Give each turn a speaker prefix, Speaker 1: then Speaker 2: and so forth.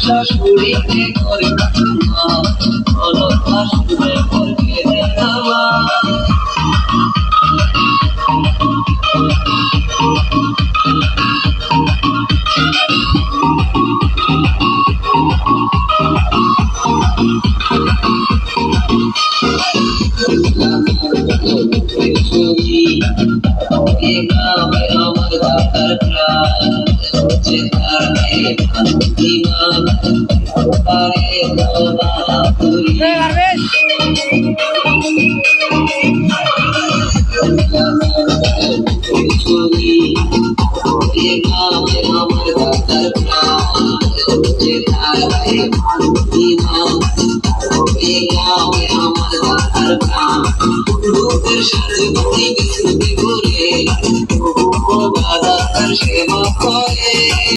Speaker 1: শাশুড়িকে করে শাশুড়ে করবে আমার দাদার প্রাণ হচ্ছে তার ইমান তারে পুরি আমার দাদার প্রাণ হচ্ছে তার ইমান আমার দাদার প্রাণ লোকের সাথে বিস্মৃতি করে দাদা তার সেবা করে।